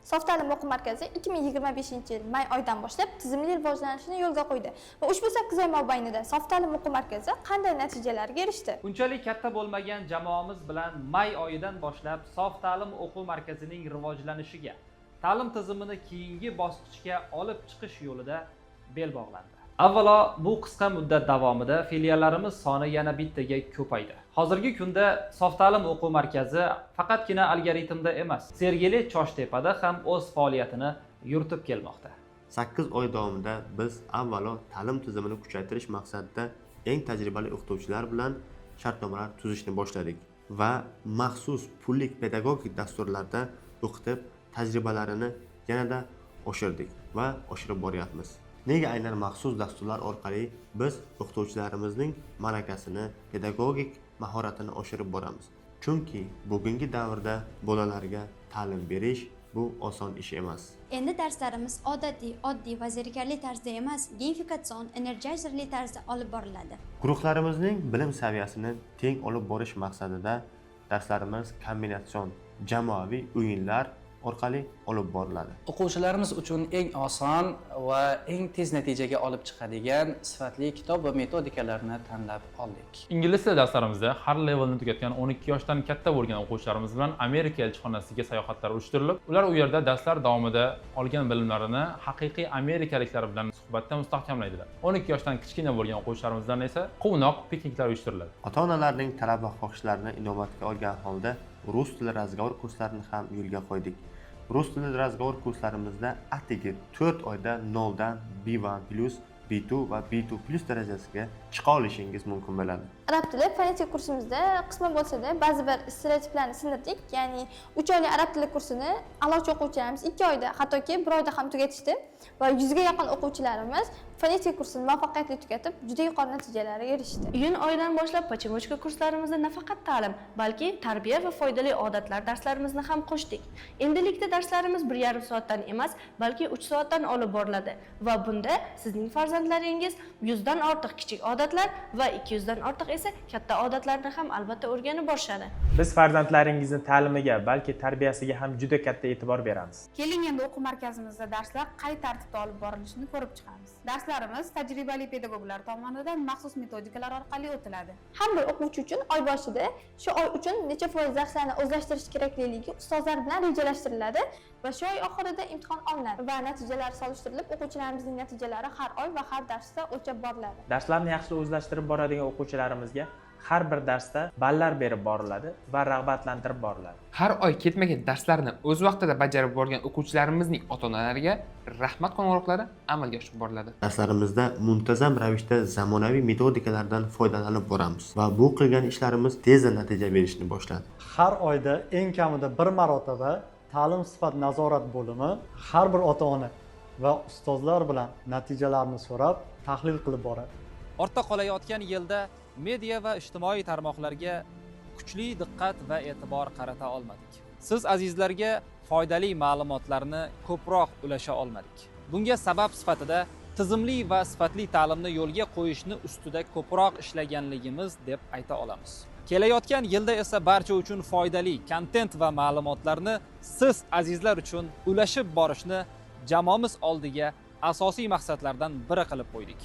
Sof ta'lim o'quv markazi 2025-yil may oyidan boshlab tizimli rivojlanishni yo'lga qo'ydi va ushbu 8 oy mobaynida sof ta'lim o'quv markazi qanday natijalarga erishdi? Unchalik katta bo'lmagan jamoamiz bilan may oyidan boshlab sof ta'lim o'quv markazining rivojlanishiga, ta'lim tizimini keyingi bosqichga olib chiqish yo'lida bel bog'landi. Avvalo, bu qisqa muddat davomida filiallarimiz soni yana bittaga ko'paydi. Hozirgi kunda sof ta'lim o'quv markazi faqatgina algoritmda emas, Sergeli Choshtepada ham o'z faoliyatini yuritib kelmoqda. 8 oy davomida biz avvalo ta'lim tizimini kuchaytirish maqsadida eng tajribali o'qituvchilar bilan shartnomalar tuzishni boshladik va maxsus pullik pedagogik dasturlarda o'qitib, tajribalarini yanada oshirdik va oshirib boryapmiz. Nega aynan maxsus dasturlar orqali biz o'qituvchilarimizning malakasini, pedagogik mahoratini oshirib boramiz? Chunki bugungi davrda bolalarga ta'lim berish bu oson ish emas. Endi darslarimiz oddiy va zerikarli tarzda emas, gamifikatsion, energizerli tarzda olib boriladi. Guruhlarimizning bilim saviyasini teng olib borish maqsadida darslarimiz kombinatsion, jamoaviy o'yinlar orqali olib boriladi. O'quvchilarimiz uchun eng oson va eng tez natijaga olib chiqadigan sifatli kitob va metodikalarni tanlab oldik. Ingliz tili darslarimizda har levelni tugatgan 12 yoshdan katta bo'lgan o'quvchilarimiz bilan Amerika elchixonasiga sayohatlar uyushtirilib, ular u yerda darslar davomida olgan bilimlarini haqiqiy amerikaliklar bilan suhbatda mustahkamlaydilar. 12 yoshdan kichkina bo'lgan o'quvchilarimizdan esa quvnoq pikniklar uyushtiriladi. Ota-onalarning talab va xohishlarini inobatga olgan holda rus tili razgovor kurslarini ham yo'lga qo'ydik. Rus tili razgovor kurslarimizda atigi 4 oyda 0 dan B1+, B2 va B2+ darajasiga chiqa olishingiz mumkin bo'ladi. Arab tili fonetik kursimizda qisman bo'lsa-da ba'zi bir stereotiplarni sindirdik. Ya'ni 3 oylik arab tili kursini a'lochi o'quvchilarimiz 2 oyda, hattoki 1 oyda ham tugatishdi va 100 ga yaqin o'quvchilarimiz fonetik kursini muvaffaqiyatli tugatib, juda yuqori natijalarga erishdi. Iyun oyidan boshlab Pochemochka kurslarimizda nafaqat ta'lim, balki tarbiya va foydali odatlar darslarimizni ham qo'shdik. Endilikda darslarimiz 1,5 soatdan emas, balki 3 soatdan olib boriladi va bunda sizning farzandlaringiz 100 dan ortiq kichik odatlar va 200 dan ortiq esa katta odatlarni ham albatta o'rganib borishadi. Biz farzandlaringizni ta'limiga, balki tarbiyasiga ham juda katta e'tibor beramiz. Keling endi o'quv markazimizda darslar qay tartibda olib borilishini ko'rib chiqamiz. Darslarimiz tajribali pedagoglar tomonidan maxsus metodikalar orqali o'tiladi. Har bir o'quvchi uchun oy boshida shu oy uchun necha foiz darslarni o'zlashtirish kerakligi ustozlar bilan rejalashtiriladi va shu oy oxirida imtihon olinadi va natijalar solishtirilib, o'quvchilarimizning natijalari har oy va har darsda o'lchab boriladi. Darslarni yaxshi o'zlashtirib boradigan o'quvchilarimizga har bir darsda ballar berib boriladi va rag'batlantirib boriladi. Har oy ketma-ket darslarni o'z vaqtida bajarib borgan o'quvchilarimizning ota-onalariga rahmat qo'ng'iroqlari amalga oshirib boriladi. Darslarimizda muntazam ravishda zamonaviy metodikalardan foydalanib boramiz va bu qilgan ishlarimiz tezda natija berishni boshladi. Har oyda eng kamida 1 marotaba ta'lim sifat nazorat bo'limi har bir ota-ona va ustozlar bilan natijalarni so'rab, tahlil qilib boradi. Ortda qolayotgan yilda media va ijtimoiy tarmoqlarga kuchli diqqat va e'tibor qarata olmadik. Siz azizlarga foydali ma'lumotlarni ko'proq ulasha olmadik. Bunga sabab sifatida tizimli va sifatli ta'limni yo'lga qo'yishni ustida ko'proq ishlaganligimiz deb ayta olamiz. Kelayotgan yilda esa barcha uchun foydali kontent va ma'lumotlarni siz azizlar uchun ulashib borishni jamoamiz oldiga asosiy maqsadlardan biri qilib qo'ydik.